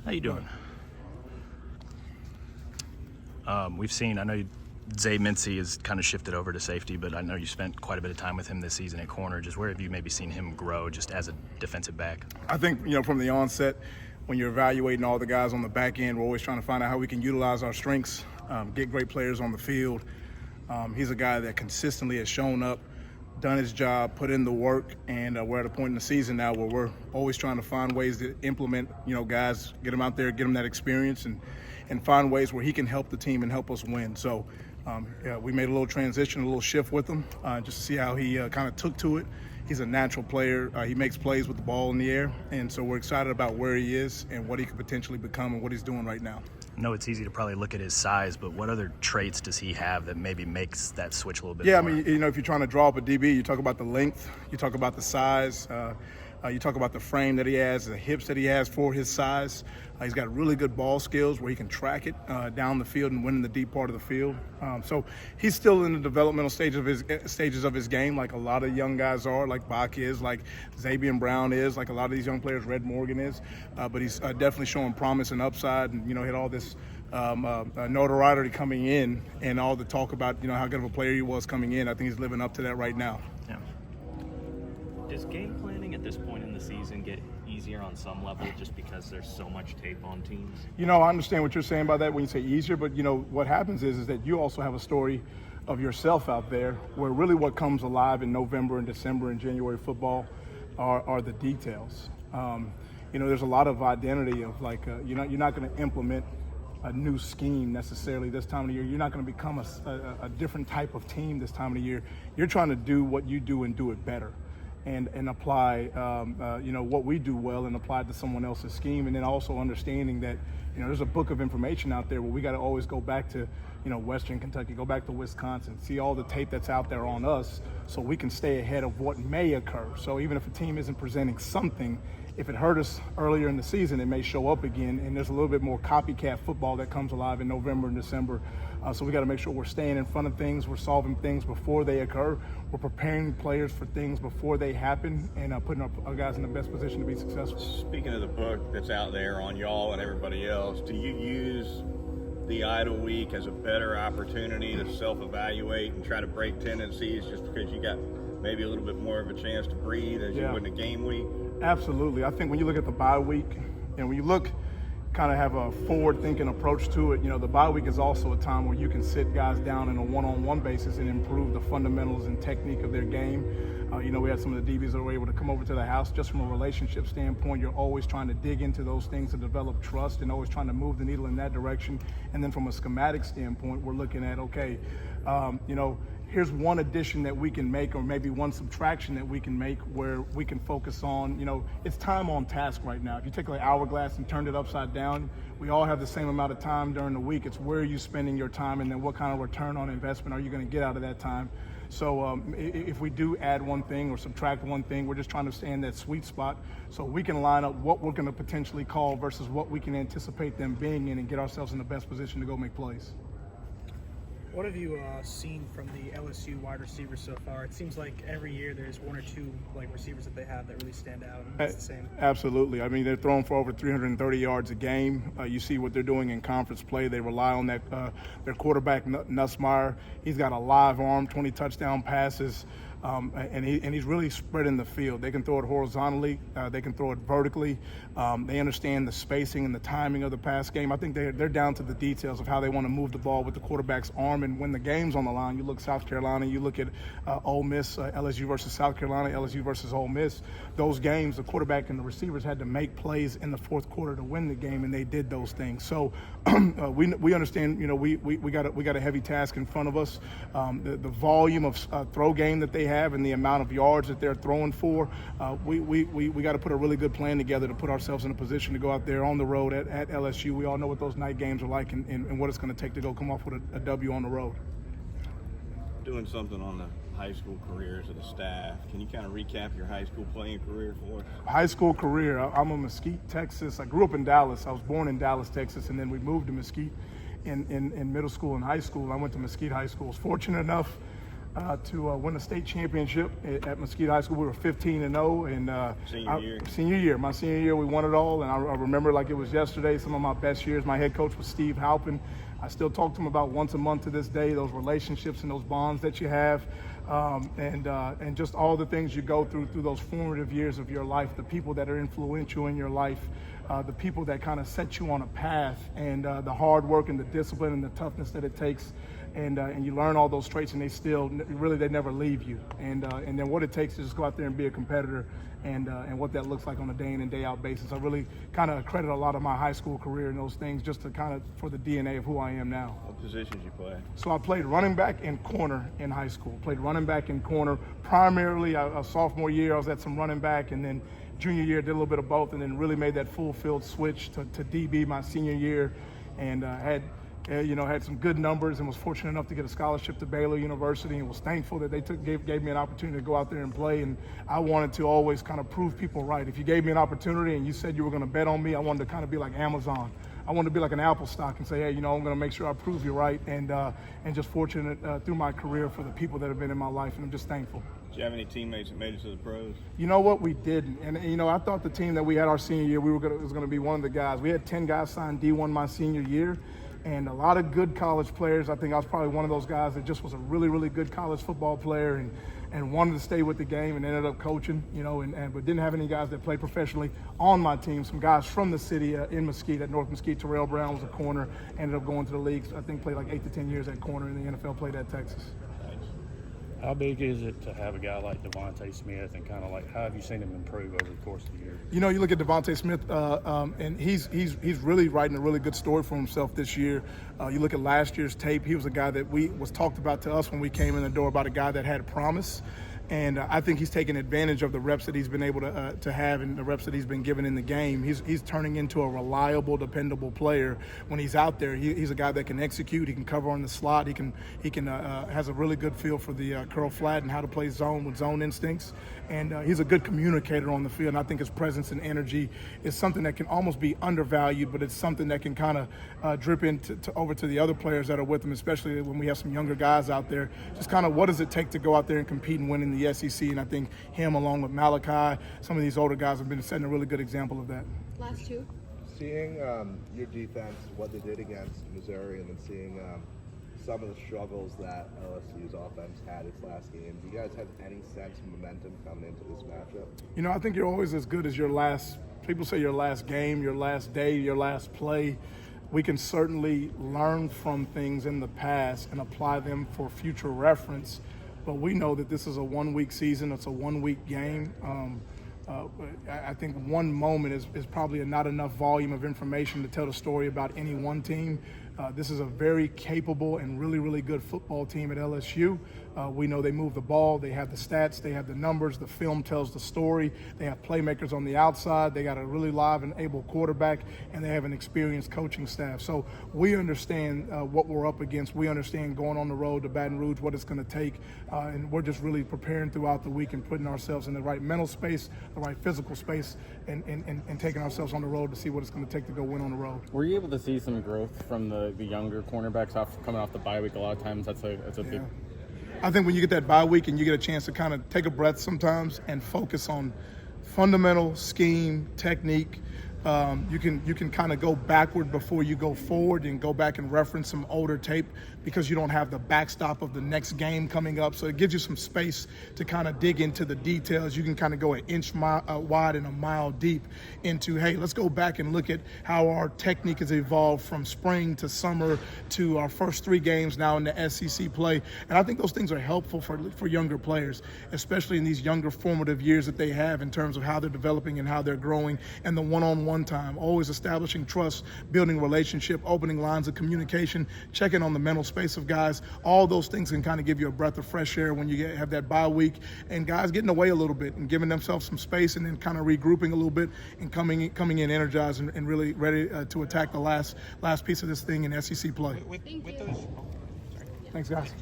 How you doing? We've seen, I know Zay Mincey has kind of shifted over to safety, but I know you spent quite a bit of time with him this season at corner. Just where have you maybe seen him grow just as a defensive back? I think, from the onset, when you're evaluating all the guys on the back end, we're always trying to find out how we can utilize our strengths, get great players on the field. He's a guy that consistently has shown up, done his job, put in the work, and we're at a point in the season now where we're always trying to find ways to implement, guys, get them out there, get them that experience, and find ways where he can help the team and help us win. So we made a little transition, a little shift with him, just to see how he kind of took to it. He's a natural player. He makes plays with the ball in the air, and so we're excited about where he is and what he could potentially become and what he's doing right now. I know it's easy to probably look at his size, but what other traits does he have that maybe makes that switch a little bit more? I mean, if you're trying to draw up a DB, you talk about the length, you talk about the size, you talk about the frame that he has, the hips that he has for his size. He's got really good ball skills where he can track it down the field and win in the deep part of the field. So he's still in the developmental stages of his game, like a lot of young guys are, like Bach is, like Xavier Brown is, like a lot of these young players, Red Morgan is. But he's definitely showing promise and upside, and had all this notoriety coming in, and all the talk about how good of a player he was coming in. I think he's living up to that right now. Yeah. Does game planning at this point in the season get easier on some level just because there's so much tape on teams? I understand what you're saying by that when you say easier, but what happens is that you also have a story of yourself out there where really what comes alive in November and December and January football are the details. There's a lot of identity of you're not going to implement a new scheme necessarily this time of the year. You're not going to become a different type of team this time of the year. You're trying to do what you do and do it better. And apply, what we do well and apply it to someone else's scheme. And then also understanding that, there's a book of information out there where we got to always go back to, Western Kentucky, go back to Wisconsin, see all the tape that's out there on us so we can stay ahead of what may occur. So even if a team isn't presenting something, if it hurt us earlier in the season, it may show up again. And there's a little bit more copycat football that comes alive in November and December. So we got to make sure we're staying in front of things, we're solving things before they occur, we're preparing players for things before they happen, and putting our guys in the best position to be successful. Speaking of the book that's out there on y'all and everybody else, do you use the idle week as a better opportunity to self-evaluate and try to break tendencies just because you got maybe a little bit more of a chance to breathe as you would in a game week? Absolutely. I think when you look at the bye week, and when you look kind of have a forward-thinking approach to it, the bye week is also a time where you can sit guys down in a one-on-one basis and improve the fundamentals and technique of their game. We had some of the DBs that were able to come over to the house. Just from a relationship standpoint, you're always trying to dig into those things to develop trust and always trying to move the needle in that direction. And then from a schematic standpoint, we're looking at, here's one addition that we can make, or maybe one subtraction that we can make where we can focus on, it's time on task right now. If you take an hourglass and turn it upside down, we all have the same amount of time during the week. It's where are you spending your time, and then what kind of return on investment are you going to get out of that time? So if we do add one thing or subtract one thing, we're just trying to stay in that sweet spot so we can line up what we're going to potentially call versus what we can anticipate them being in and get ourselves in the best position to go make plays. What have you seen from the LSU wide receivers so far? It seems like every year there's one or two receivers that they have that really stand out. And it's the same. Absolutely. I mean, they're throwing for over 330 yards a game. You see what they're doing in conference play. They rely on that their quarterback Nussmeier. He's got a live arm, 20 touchdown passes. And he's really spreading the field. They can throw it horizontally. They can throw it vertically. They understand the spacing and the timing of the pass game. I think they're down to the details of how they want to move the ball with the quarterback's arm. And when the game's on the line, you look South Carolina, you look at Ole Miss, LSU versus South Carolina, LSU versus Ole Miss. Those games, the quarterback and the receivers had to make plays in the fourth quarter to win the game, and they did those things. So we understand. We got a heavy task in front of us. The volume of throw game that they have and the amount of yards that they're throwing for, we got to put a really good plan together to put ourselves in a position to go out there on the road at LSU. We all know what those night games are like and what it's going to take to go come off with a W on the road. Doing something on the high school careers of the staff. Can you kind of recap your high school playing career for us? High school career, I'm in Mesquite, Texas. I grew up in Dallas. I was born in Dallas, Texas, and then we moved to Mesquite in middle school and high school. I went to Mesquite High School. I was fortunate enough to win the state championship at Mesquite High School. We were 15-0, and my senior year, we won it all. And I remember like it was yesterday. Some of my best years. My head coach was Steve Halpin. I still talk to him about once a month to this day. Those relationships and those bonds that you have, and just all the things you go through those formative years of your life. The people that are influential in your life. The people that kind of set you on a path, and the hard work and the discipline and the toughness that it takes, and you learn all those traits, and they never leave you. And then what it takes to just go out there and be a competitor, and what that looks like on a day in and day out basis. I really kind of credit a lot of my high school career and those things just to kind of for the DNA of who I am now. What positions you play? So I played running back and corner in high school. Played running back and corner primarily. A sophomore year I was at some running back, and then junior year did a little bit of both, and then really made that full field switch to DB my senior year, and had some good numbers, and was fortunate enough to get a scholarship to Baylor University, and was thankful that they gave me an opportunity to go out there and play. And I wanted to always kind of prove people right. If you gave me an opportunity and you said you were going to bet on me, I wanted to kind of be like Amazon. I wanted to be like an Apple stock and say, hey, I'm going to make sure I prove you right, and just fortunate through my career for the people that have been in my life, and I'm just thankful. Did you have any teammates that made it to the pros? You know what? We didn't. And, I thought the team that we had our senior year, was going to be one of the guys. We had 10 guys sign D1 my senior year, and a lot of good college players. I think I was probably one of those guys that just was a really, really good college football player and wanted to stay with the game, and ended up coaching, but didn't have any guys that played professionally on my team. Some guys from the city in Mesquite, at North Mesquite. Terrell Brown was a corner, ended up going to the leagues. I think played like 8 to 10 years at corner in the NFL, played at Texas. How big is it to have a guy like Devontae Smith, and kind of like how have you seen him improve over the course of the year? You look at Devontae Smith, and he's really writing a really good story for himself this year. You look at last year's tape; he was a guy that was talked about to us when we came in the door, about a guy that had promise. And I think he's taken advantage of the reps that he's been able to have, and the reps that he's been given in the game. He's turning into a reliable, dependable player when he's out there. He's a guy that can execute. He can cover on the slot. He can has a really good feel for the curl flat and how to play zone with zone instincts. And he's a good communicator on the field. And I think his presence and energy is something that can almost be undervalued, but it's something that can kind of drip over to the other players that are with him, especially when we have some younger guys out there. Just kind of what does it take to go out there and compete and win in the SEC? And I think him, along with Malachi, some of these older guys have been setting a really good example of that. Last two. Seeing your defense, what they did against Missouri, and then seeing some of the struggles that LSU's offense had its last game, do you guys have any sense of momentum coming into this matchup? I think you're always as good as your last, people say your last game, your last day, your last play. We can certainly learn from things in the past and apply them for future reference. But we know that this is a one-week season. It's a one-week game. I think one moment is probably not enough volume of information to tell the story about any one team. This is a very capable and really, really good football team at LSU. We know they move the ball. They have the stats. They have the numbers. The film tells the story. They have playmakers on the outside. They got a really live and able quarterback, and they have an experienced coaching staff. So we understand what we're up against. We understand going on the road to Baton Rouge, what it's going to take, and we're just really preparing throughout the week and putting ourselves in the right mental space, the right physical space, and taking ourselves on the road to see what it's going to take to go win on the road. Were you able to see some growth from the younger cornerbacks coming off the bye week? A lot of times that's a big. I think when you get that bye week and you get a chance to kind of take a breath sometimes and focus on fundamental scheme, technique, you can kind of go backward before you go forward, and go back and reference some older tape, because you don't have the backstop of the next game coming up. So it gives you some space to kind of dig into the details. You can kind of go an inch wide and a mile deep into, hey, let's go back and look at how our technique has evolved from spring to summer to our first 3 games now in the SEC play. And I think those things are helpful for younger players, especially in these younger formative years that they have, in terms of how they're developing and how they're growing, and the one-on-one time, always establishing trust, building relationship, opening lines of communication, checking on the mental space of guys. All those things can kind of give you a breath of fresh air when you have that bye week, and guys getting away a little bit and giving themselves some space, and then kind of regrouping a little bit and coming in energized and really ready to attack the last piece of this thing in SEC play. Thank you. Thanks, guys.